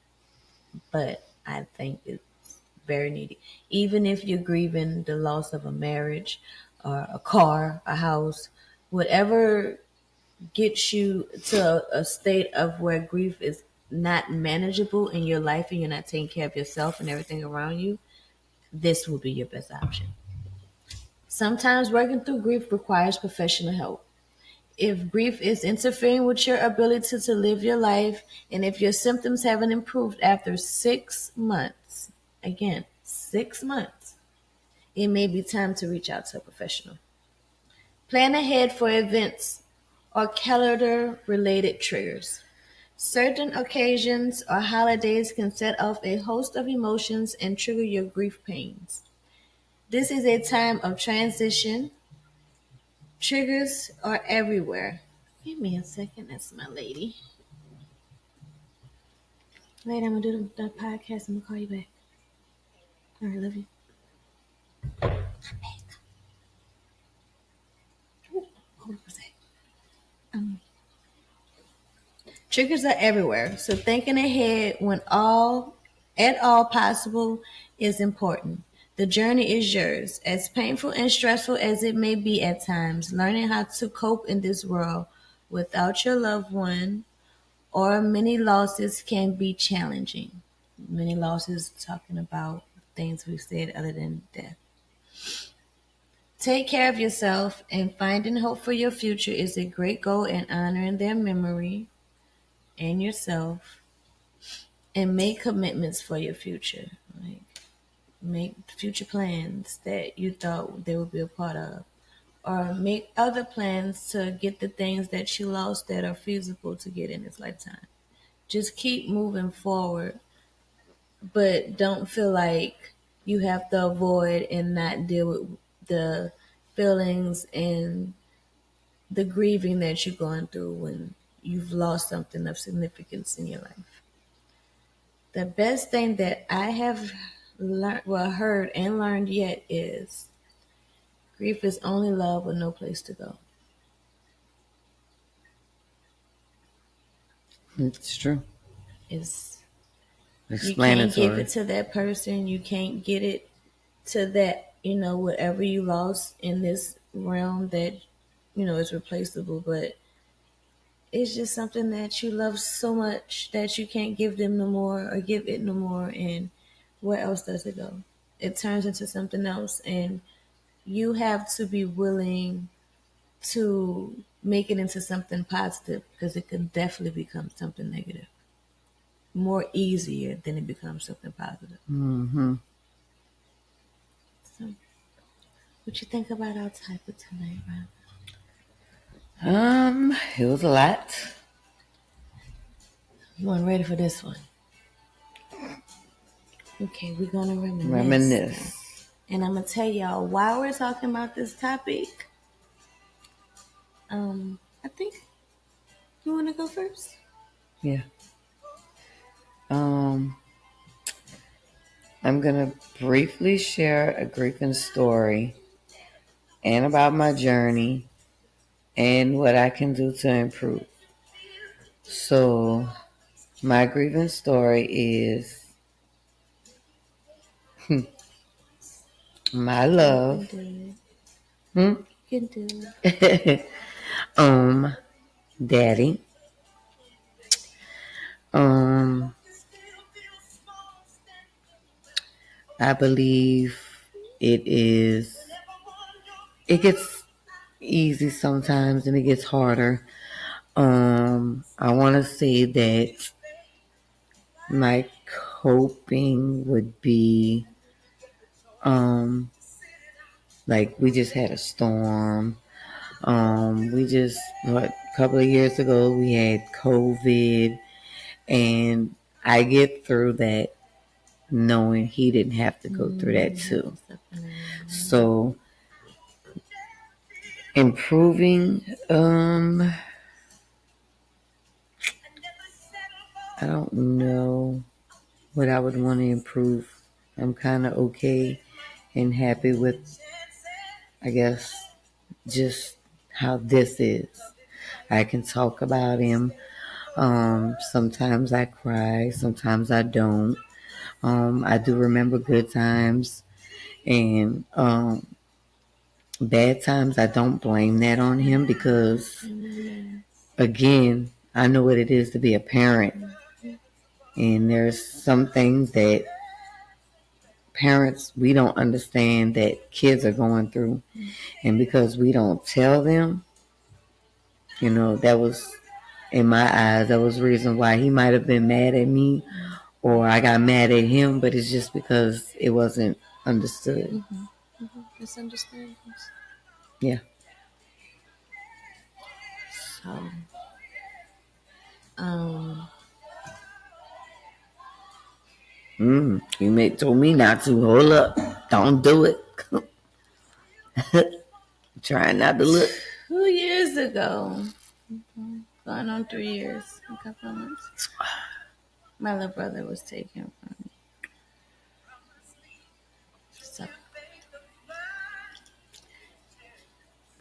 but I think it's very needed. Even if you're grieving the loss of a marriage or a car, a house, whatever gets you to a state of where grief is not manageable in your life and you're not taking care of yourself and everything around you, this will be your best option. Sometimes working through grief requires professional help. If grief is interfering with your ability to live your life, and if your symptoms haven't improved after 6 months, again, 6 months, it may be time to reach out to a professional. Plan ahead for events or calendar related triggers. Certain occasions or holidays can set off a host of emotions and trigger your grief pains. This is a time of transition. Triggers are everywhere. Give me a second. That's my lady. Wait, I'm going to do the podcast. I'm going to call you back. All right, love you. Hold on a sec. Um, Triggers are everywhere, so thinking ahead when at all possible is important. The journey is yours. As painful and stressful as it may be at times, learning how to cope in this world without your loved one or many losses can be challenging. Many losses talking about things we've said other than death. Take care of yourself, and finding hope for your future is a great goal in honoring their memory and yourself, and make commitments for your future. Like make future plans that you thought they would be a part of, or make other plans to get the things that you lost that are feasible to get in this lifetime. Just keep moving forward, but don't feel like you have to avoid and not deal with the feelings and the grieving that you're going through when you've lost something of significance in your life. The best thing that I have heard and learned yet is grief is only love with no place to go. It's true. It's you can't give Explanatory. it to that person. You can't get it to that, whatever you lost in this realm that, is replaceable. But it's just something that you love so much that you can't give them no more or give it no more. And where else does it go? It turns into something else. And you have to be willing to make it into something positive because it can definitely become something negative more easier than it becomes something positive. Mm-hmm. So, what you think about our topic tonight, Rob? It was a lot. You weren't ready for this one. Okay, we're gonna reminisce now. Reminisce. And I'm gonna tell y'all while we're talking about this topic. I think you want to go first. Yeah. Um, I'm gonna briefly share a grieving story and about my journey and what I can do to improve. So, my grieving story is my You can love. do Hmm? it. You can do um, Daddy. Um, I believe it is. It gets easy sometimes and it gets harder. I want to say that my coping would be, like we just had a storm. We just a couple of years ago we had COVID, and I get through that knowing he didn't have to go through that too. So improving, I don't know what I would want to improve. I'm kind of okay and happy with, I guess, just how this is. I can talk about him. Sometimes I cry, sometimes I don't. I do remember good times, and bad times. I don't blame that on him because, again, I know what it is to be a parent, and there's some things that parents we don't understand that kids are going through, and because we don't tell them, that was, in my eyes, that was the reason why he might have been mad at me or I got mad at him, but it's just because it wasn't understood. Misunderstandings. Yeah. So, um, You told me not to. Hold up. Don't do it. Trying not to look. 2 years ago, going on 3 years, a couple of months, my little brother was taken from me. So,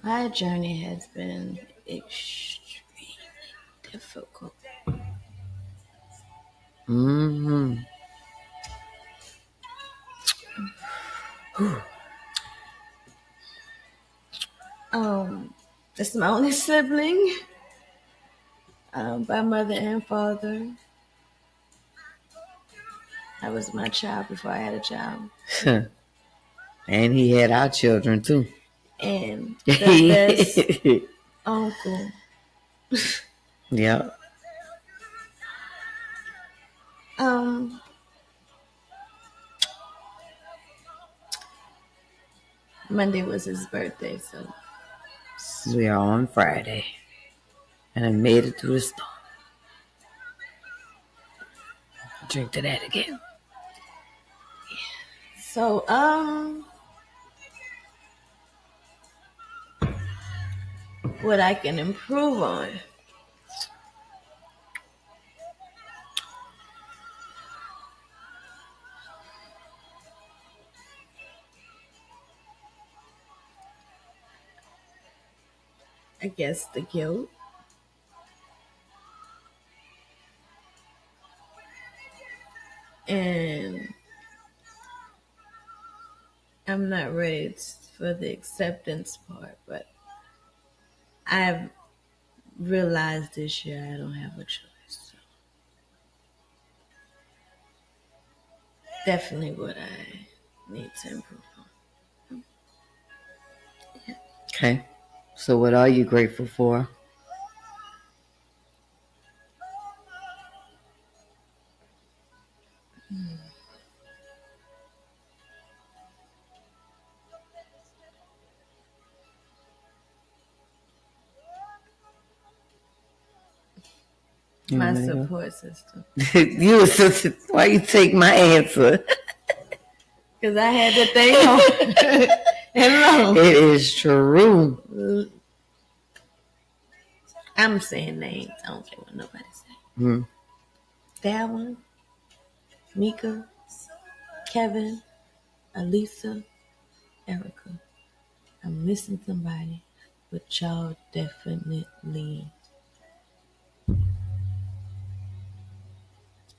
my journey has been extremely difficult. Mm-hmm. It's my only sibling, by mother and father. I was my child before I had a child. And he had our children too. And the best uncle. Yeah. Monday was his birthday, so We are on Friday. And I made it through the storm. Drink to that again. So, what I can improve on. I guess the guilt. And I'm not ready for the acceptance part, but I've realized this year I don't have a choice. So definitely what I need to improve on. Okay. So what are you grateful for? My support system. Why you take my answer? Because I had to think hard and long. It is true. I'm saying names. I don't care what nobody say. That one, Mika, Kevin, Alisa, Erica. I'm missing somebody, but y'all definitely.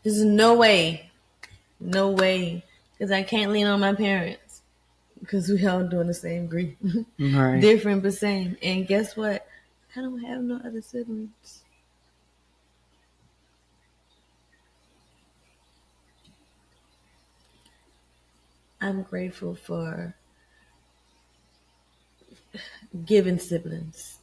There's no way, because I can't lean on my parents because we all doing the same grief, Right. different but same. And guess what? I don't have no other siblings. I'm grateful for giving siblings.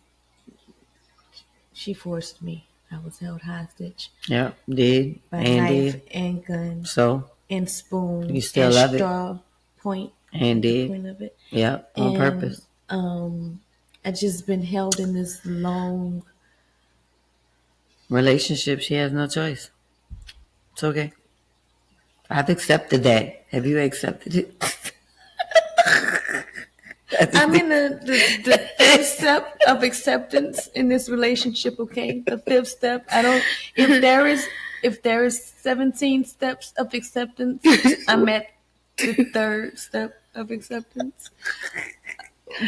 She forced me. I was held hostage. Yep, did. By and knife did. and gun. So And spoon. you still and love straw it. point. And the did. point of it. Yep, on And purpose. I just been held in this long. Relationship, she has no choice. It's okay. I've accepted that. Have you accepted it? I'm in the fifth step of acceptance in this relationship. Okay, the fifth step. I don't. If there is 17 steps of acceptance, I'm at the third step of acceptance.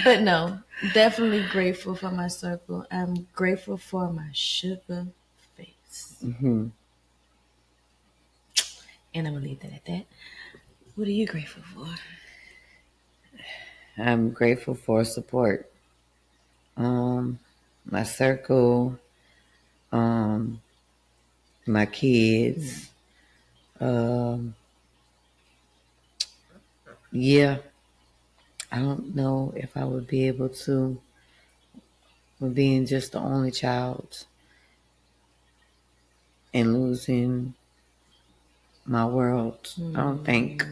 But no, definitely grateful for my circle. I'm grateful for my sugar face. Mm-hmm. And I'm going to leave that at that. What are you grateful for? I'm grateful for support. My circle, my kids. Yeah, I don't know if I would be able to, with being just the only child and losing my world. I don't think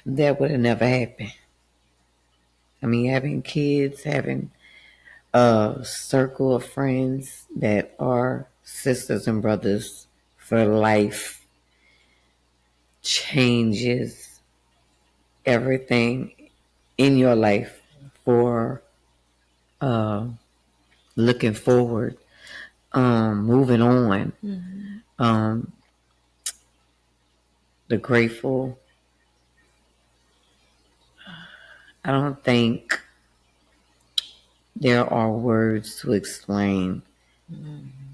that would have never happened. I mean, having kids, having a circle of friends that are sisters and brothers for life changes everything in your life for uh, looking forward, moving on. Um, the grateful, I don't think there are words to explain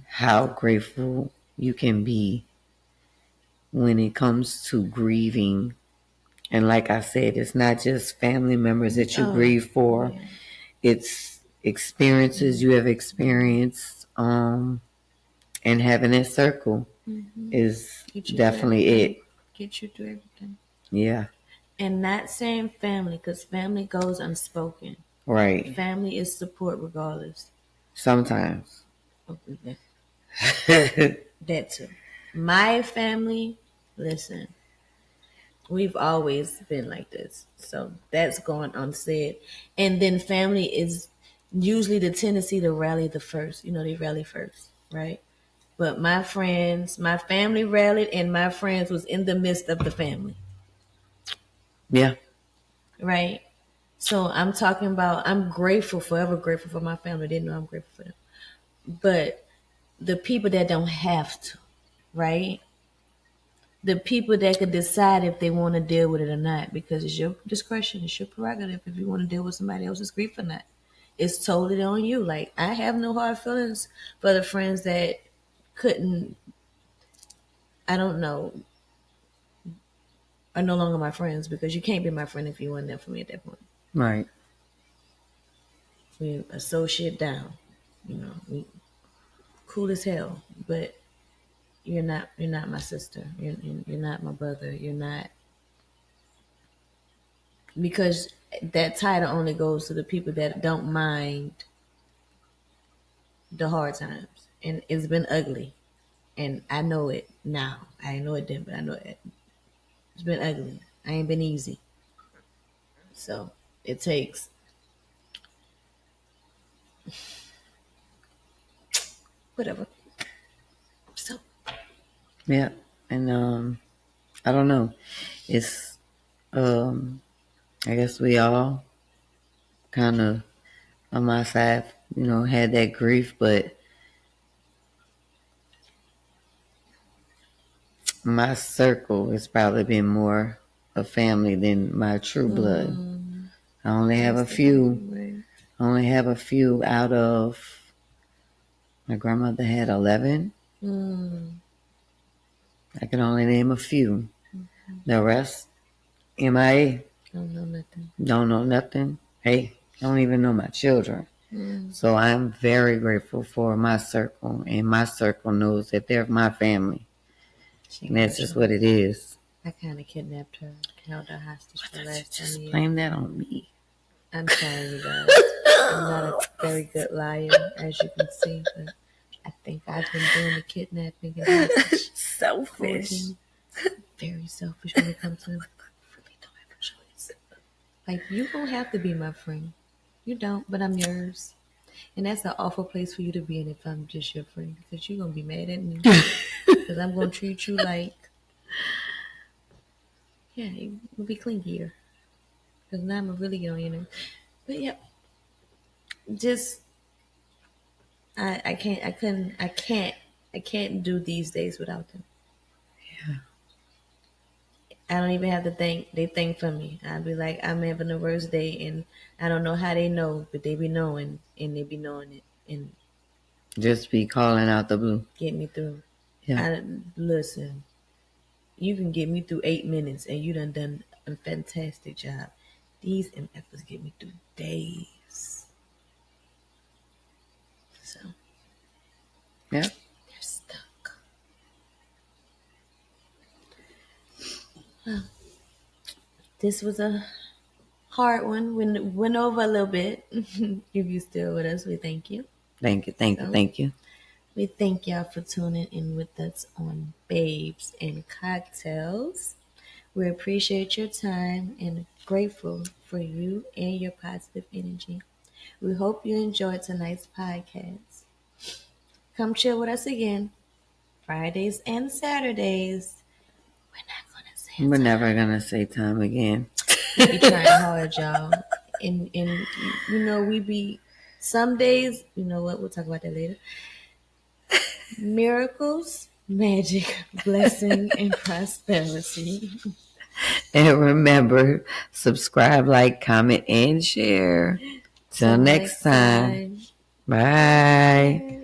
how grateful you can be when it comes to grieving. And like I said, it's not just family members that you grieve for. Yeah. It's experiences you have experienced, and having that circle is definitely it. Get you through everything. Yeah. And not saying family, because family goes unspoken. Right. Family is support regardless. Sometimes. That too. My family, listen, we've always been like this. So that's going unsaid. And then family is usually the tendency to rally the first. You know, they rally first, right? But my friends, my family rallied, and my friends was in the midst of the family. Yeah. Right? So I'm talking about, I'm grateful, forever grateful for my family. They know I'm grateful for them. But the people that don't have to, right? The people that could decide if they want to deal with it or not, because it's your discretion, it's your prerogative if you want to deal with somebody else's grief or not. It's totally on you. Like, I have no hard feelings for the friends that couldn't, I don't know, are no longer my friends, because you can't be my friend if you weren't there for me at that point. Right. We associate down, we cool as hell, but you're not my sister. You're not my brother. You're not, because that title only goes to the people that don't mind the hard times, and it's been ugly, and I know it now. I didn't know it then, but I know it. It's been ugly. I ain't been easy. So it takes whatever. So Yeah. And I don't know. It's I guess we all kind of on my side, had that grief, but my circle has probably been more a family than my true blood. I only have a few. I only have a few out of, my grandmother had 11. I can only name a few. The rest, MIA. Don't know nothing. Don't know nothing. Hey, don't even know my children. So I'm very grateful for my circle, and my circle knows that they're my family. And that's just what it is. I kind of kidnapped her, held her hostage for the last 10 Just years. blame that on me. I'm sorry, you guys. I'm not a very good liar, as you can see, but I think I've been doing the kidnapping and hostage. Selfish. Very selfish when it comes to, really don't have a choice. Like, you don't have to be my friend. You don't, but I'm yours. And that's an awful place for you to be in if I'm just your friend. Because you're going to be mad at me. Because I'm going to treat you like, yeah, you will be clingier. Because now I'm going to really get on your nerves. But yeah, just, I can't do these days without them. I don't even have to think. They think for me. I'd be like, I'm having the worst day, and I don't know how they know, but they be knowing, and they be knowing it, and Just be calling out the blue. get me through. Yeah. Listen, you can get me through 8 minutes, and you done a fantastic job. These MFers get me through days. So Yeah. they're stuck. Well, this was a hard one. Went over a little bit. If you still with us, we thank you. Thank you. Thank you. So Thank you. we thank y'all for tuning in with us on Babes and Cocktails. We appreciate your time and grateful for you and your positive energy. We hope you enjoyed tonight's podcast. Come chill with us again, Fridays and Saturdays. We're not gonna say We're time. never going to say time again. We be trying hard, y'all. And you know, we be some days, you know what, we'll talk about that later. Miracles, magic, blessing, and prosperity. And remember, subscribe, like, comment, and share. Till next time. Bye.